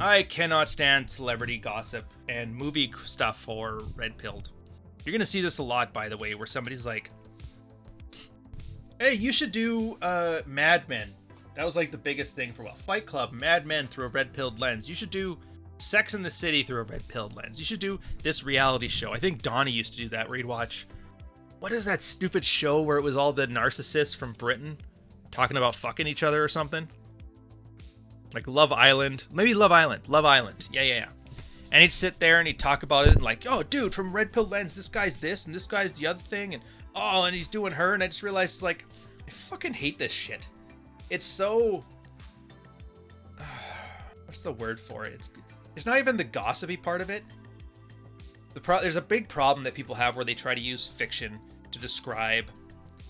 I cannot stand celebrity gossip and movie stuff for red pilled. You're gonna see this a lot, by the way, where somebody's like, "Hey, you should do Mad Men." That was like the biggest thing for a while. Fight Club, Mad Men through a red pilled lens. You should do Sex in the City through a red pilled lens. You should do this reality show. I think Donnie used to do that, where he'd watch, what is that stupid show where it was all the narcissists from Britain talking about fucking each other or something? Like Love Island. Maybe Love Island. Love Island. Yeah. And he'd sit there and he'd talk about it and like, oh, dude, from red pill lens, this guy's this and this guy's the other thing. And oh, and he's doing her. And I just realized, like, I fucking hate this shit. It's so... what's the word for it? It's not even the gossipy part of it. There's a big problem that people have where they try to use fiction to describe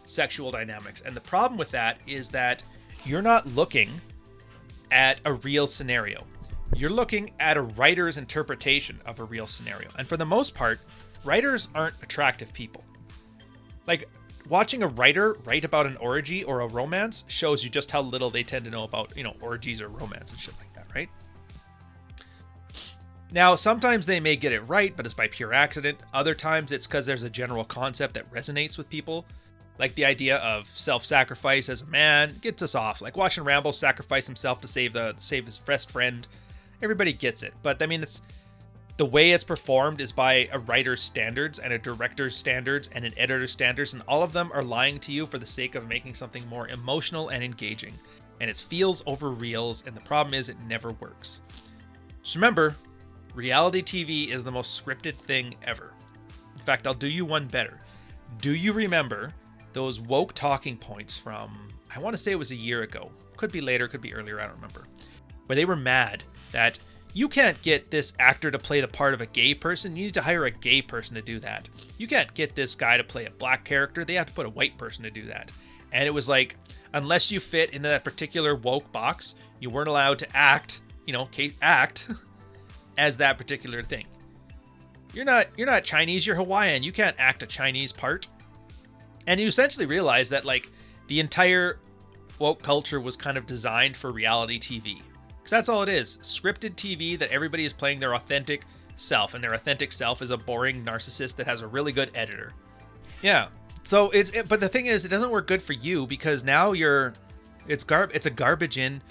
sexual dynamics. And the problem with that is that you're not looking at a real scenario. You're looking at a writer's interpretation of a real scenario. And for the most part, writers aren't attractive people. Like, watching a writer write about an orgy or a romance shows you just how little they tend to know about, orgies or romance and shit like that, right? Now, sometimes they may get it right, but it's by pure accident. Other times it's because there's a general concept that resonates with people. Like the idea of self-sacrifice as a man gets us off. Like watching Rambo sacrifice himself to save his best friend. Everybody gets it. But I mean, it's the way it's performed is by a writer's standards and a director's standards and an editor's standards, and all of them are lying to you for the sake of making something more emotional and engaging. And it's feels over reals, and the problem is it never works. Just remember, reality TV is the most scripted thing ever. In fact, I'll do you one better. Do you remember those woke talking points from, I want to say it was a year ago. Could be later, could be earlier, I don't remember. Where they were mad that you can't get this actor to play the part of a gay person. You need to hire a gay person to do that. You can't get this guy to play a black character. They have to put a white person to do that. And it was like, unless you fit into that particular woke box, you weren't allowed to act as that particular thing. You're not Chinese, you're Hawaiian. You can't act a Chinese part. And you essentially realize that, like, the entire woke culture was kind of designed for reality TV. Because that's all it is. Scripted TV that everybody is playing their authentic self. And their authentic self is a boring narcissist that has a really good editor. Yeah. So but the thing is, it doesn't work good for you because now it's a garbage in,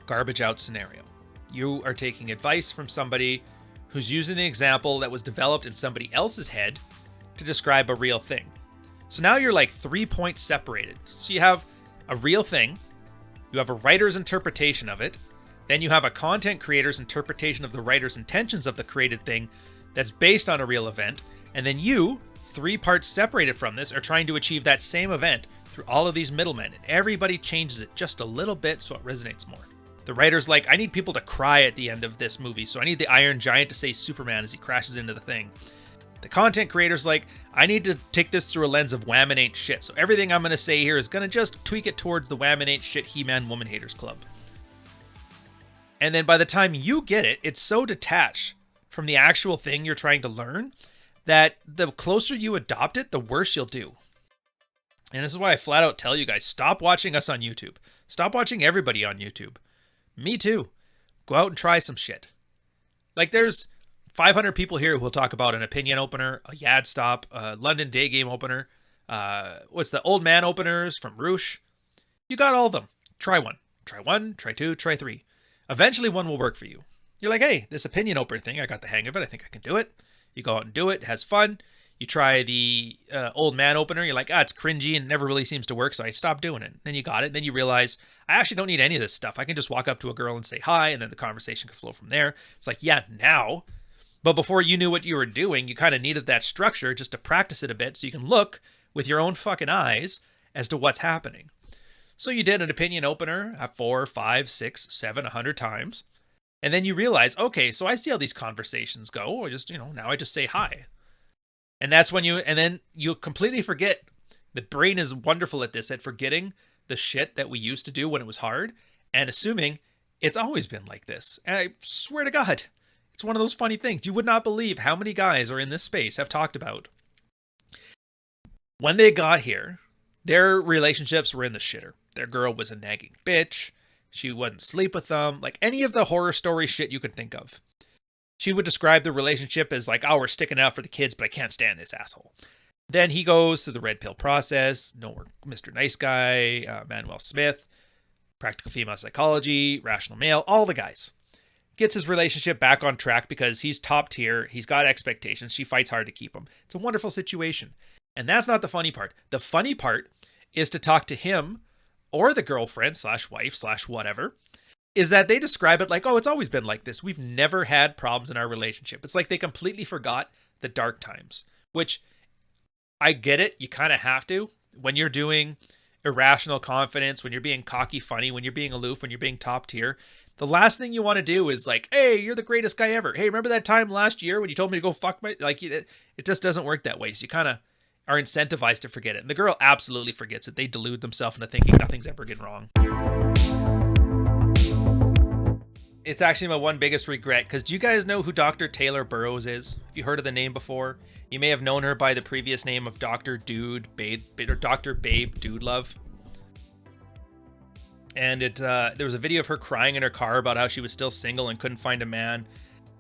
garbage out scenario. You are taking advice from somebody who's using an example that was developed in somebody else's head to describe a real thing. So now you're like 3 points separated. So you have a real thing, you have a writer's interpretation of it, then you have a content creator's interpretation of the writer's intentions of the created thing that's based on a real event, and then you, 3 parts separated from this, are trying to achieve that same event through all of these middlemen, and everybody changes it just a little bit so it resonates more. The writer's like, I need people to cry at the end of this movie, so I need the Iron Giant to say Superman as he crashes into the thing. The content creator's like, I need to take this through a lens of wham and ain't shit, so everything I'm going to say here is going to just tweak it towards the wham and ain't shit He-Man Woman Haters Club. And then by the time you get it, it's so detached from the actual thing you're trying to learn that the closer you adopt it, the worse you'll do. And this is why I flat out tell you guys, stop watching us on YouTube. Stop watching everybody on YouTube. Me too. Go out and try some shit. Like, there's 500 people here who will talk about an opinion opener, a Yad Stop, a London Day Game opener, what's the Old Man openers from Roosh. You got all of them. Try one. Try one, try two, try three. Eventually one will work for you. You're like, hey, this opinion opener thing, I got the hang of it. I think I can do it. You go out and do it. It has fun. You try the Old Man opener. You're like, it's cringy and never really seems to work, so I stopped doing it. Then you got it. Then you realize, I actually don't need any of this stuff. I can just walk up to a girl and say hi, and then the conversation can flow from there. It's like, yeah, now. But before you knew what you were doing, you kind of needed that structure just to practice it a bit so you can look with your own fucking eyes as to what's happening. So you did an opinion opener at 4, 5, 6, 7, 100 times. And then you realize, okay, so I see how these conversations go. Or just, now I just say hi. And that's when then you completely forget. The brain is wonderful at this, at forgetting the shit that we used to do when it was hard and assuming it's always been like this. And I swear to God, it's one of those funny things. You would not believe how many guys are in this space have talked about when they got here, their relationships were in the shitter. Their girl was a nagging bitch. She wouldn't sleep with them. Like any of the horror story shit you could think of. She would describe the relationship as like, oh, we're sticking out for the kids, but I can't stand this asshole. Then he goes through the red pill process. No, Mr. Nice Guy, Manuel Smith, practical female psychology, rational male, all the guys. Gets his relationship back on track because he's top tier. He's got expectations. She fights hard to keep him. It's a wonderful situation. And that's not the funny part. The funny part is to talk to him or the girlfriend / wife / whatever, is that they describe it like, oh, it's always been like this. We've never had problems in our relationship. It's like they completely forgot the dark times, which I get it. You kind of have to when you're doing irrational confidence, when you're being cocky funny, when you're being aloof, when you're being top tier. The last thing you want to do is like, hey, you're the greatest guy ever. Hey, remember that time last year when you told me to go fuck my, like, it just doesn't work that way. So you kind of are incentivized to forget it. And the girl absolutely forgets it. They delude themselves into thinking nothing's ever getting wrong. It's actually my one biggest regret, because do you guys know who Dr. Taylor Burroughs is? Have you heard of the name before? You may have known her by the previous name of Dr. Dude Babe, or Dr. Babe Dude Love. And there was a video of her crying in her car about how she was still single and couldn't find a man.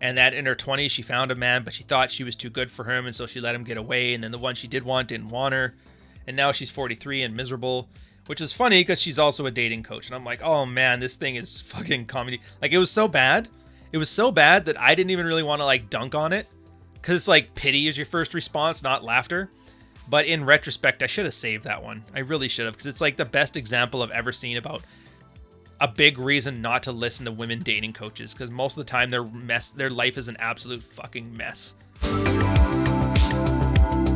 And that in her 20s, she found a man, but she thought she was too good for him, and so she let him get away. And then the one she did want didn't want her. And now she's 43 and miserable, which is funny because she's also a dating coach. And I'm like, oh man, this thing is fucking comedy. Like, it was so bad. It was so bad that I didn't even really want to like dunk on it, because it's like pity is your first response, not laughter. But in retrospect, I should have saved that one. I really should have, because it's like the best example I've ever seen about a big reason not to listen to women dating coaches, because most of the time their life is an absolute fucking mess.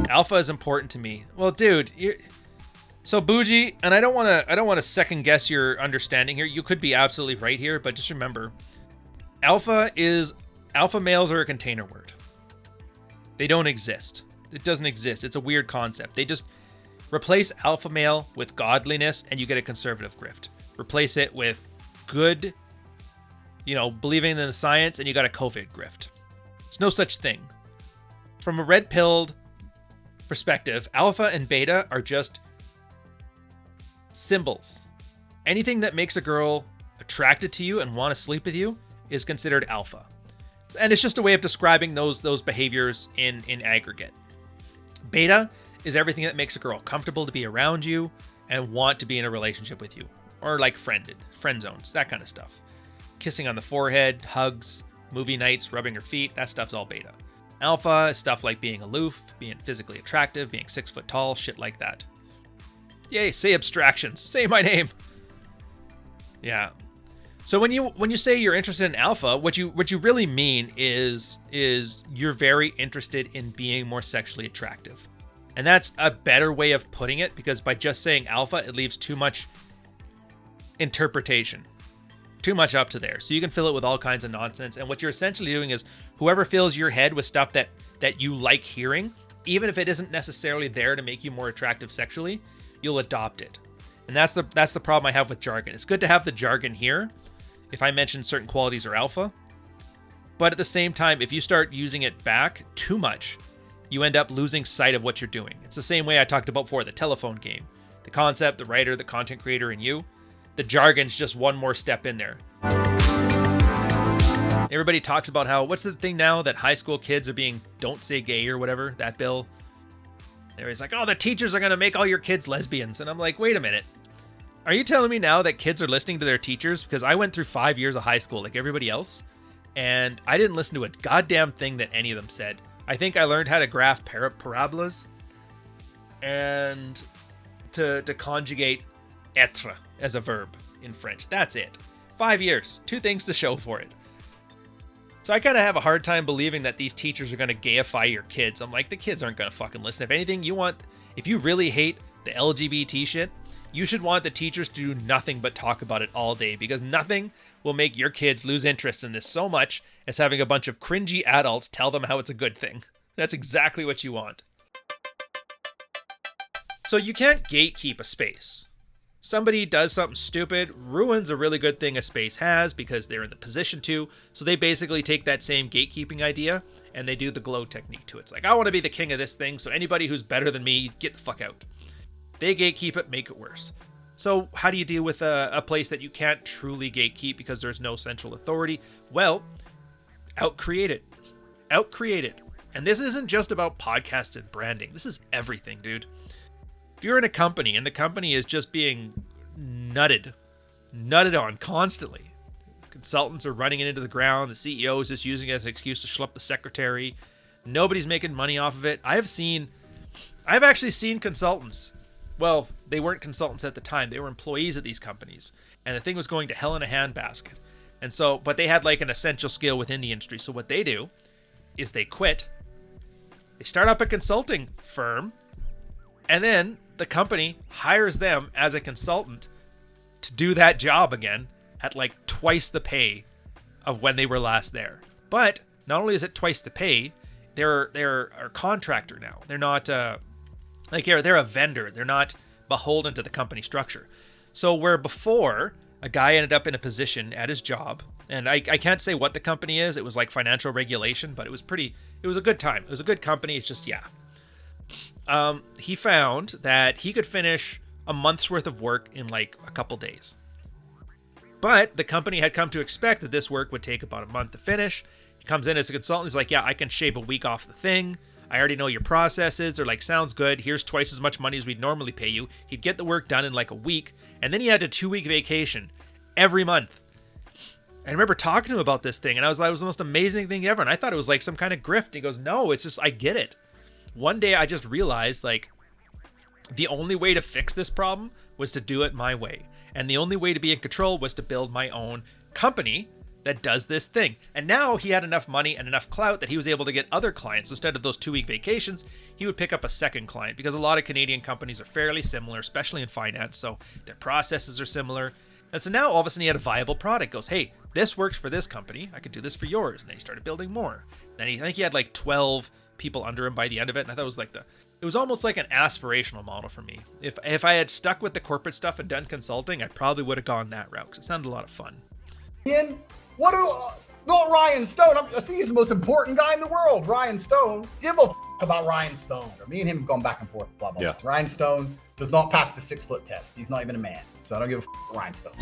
Alpha is important to me. Well, dude, so bougie, and I don't want to second guess your understanding here. You could be absolutely right here, but just remember, alpha males are a container word. They don't exist. It doesn't exist. It's a weird concept. They just replace alpha male with godliness and you get a conservative grift. Replace it with good, believing in the science, and you got a COVID grift. There's no such thing. From a red-pilled perspective, alpha and beta are just symbols. Anything that makes a girl attracted to you and want to sleep with you is considered alpha. And it's just a way of describing those behaviors in aggregate. Beta is everything that makes a girl comfortable to be around you and want to be in a relationship with you. Or like friend zones, that kind of stuff. Kissing on the forehead, hugs, movie nights, rubbing her feet, that stuff's all beta. Alpha is stuff like being aloof, being physically attractive, being 6 foot tall, shit like that. Yay, say abstractions. Say my name. Yeah. So when you say you're interested in alpha, what you really mean is you're very interested in being more sexually attractive. And that's a better way of putting it, because by just saying alpha, it leaves too much interpretation, too much up to there. So you can fill it with all kinds of nonsense. And what you're essentially doing is whoever fills your head with stuff that you like hearing, even if it isn't necessarily there to make you more attractive sexually, you'll adopt it. And that's the problem I have with jargon. It's good to have the jargon here if I mention certain qualities are alpha, but at the same time, if you start using it back too much, you end up losing sight of what you're doing. It's the same way I talked about before, the telephone game. The concept, the writer, the content creator, and you. The jargon's just one more step in there. Everybody talks about how, what's the thing now that high school kids are being don't say gay or whatever, that bill. Everybody's like, oh, the teachers are going to make all your kids lesbians. And I'm like, wait a minute. Are you telling me now that kids are listening to their teachers? Because I went through 5 years of high school like everybody else, and I didn't listen to a goddamn thing that any of them said. I think I learned how to graph parabolas and to conjugate être as a verb in French. That's it. 5 years. 2 things to show for it. So I kind of have a hard time believing that these teachers are going to gayify your kids. I'm like, the kids aren't going to fucking listen. If anything, if you really hate the LGBT shit, you should want the teachers to do nothing but talk about it all day, because nothing will make your kids lose interest in this so much as having a bunch of cringy adults tell them how it's a good thing. That's exactly what you want. So you can't gatekeep a space. Somebody does something stupid, ruins a really good thing a space has because they're in the position to. So they basically take that same gatekeeping idea and they do the glow technique to it. It's like, I want to be the king of this thing, so anybody who's better than me, get the fuck out. They gatekeep it, make it worse. So how do you deal with a place that you can't truly gatekeep because there's no central authority? Well, outcreate it. Outcreate it. And this isn't just about podcasts and branding. This is everything, dude. If you're in a company and the company is just being nutted on constantly, consultants are running it into the ground, the CEO is just using it as an excuse to schlepp the secretary, nobody's making money off of it. I've actually seen consultants. Well, they weren't consultants at the time. They were employees at these companies. And the thing was going to hell in a handbasket. And so, but they had like an essential skill within the industry. So what they do is they quit. They start up a consulting firm. And then the company hires them as a consultant to do that job again at like twice the pay of when they were last there. But not only is it twice the pay, they're a contractor now. They're not... they're a vendor. They're not beholden to the company structure. So where before a guy ended up in a position at his job, and I can't say what the company is. It was like financial regulation, but it was a good time. It was a good company. It's just, he found that he could finish a month's worth of work in like a couple days. But the company had come to expect that this work would take about a month to finish. He comes in as a consultant. He's like, yeah, I can shave a week off the thing. I already know your processes. They're like, sounds good. Here's twice as much money as we'd normally pay you. He'd get the work done in like a week. And then he had a 2-week vacation every month. I remember talking to him about this thing. And it was the most amazing thing ever. And I thought it was like some kind of grift. And he goes, no, it's just, I get it. One day I just realized like the only way to fix this problem was to do it my way. And the only way to be in control was to build my own company that does this thing. And now he had enough money and enough clout that he was able to get other clients. Instead of those 2-week vacations, he would pick up a second client because a lot of Canadian companies are fairly similar, especially in finance. So their processes are similar. And so now all of a sudden he had a viable product. Goes, hey, this works for this company. I could do this for yours. And then he started building more. And I think he had like 12 people under him by the end of it. And I thought it was like it was almost like an aspirational model for me. If I had stuck with the corporate stuff and done consulting, I probably would have gone that route because it sounded a lot of fun. Ian, not Ryan Stone. I think he's the most important guy in the world. Ryan Stone. Give a about Ryan Stone. Me and him have gone back and forth. Blah, blah, blah. Ryan Stone does not pass the 6-foot test. He's not even a man. So I don't give a Ryan Stone.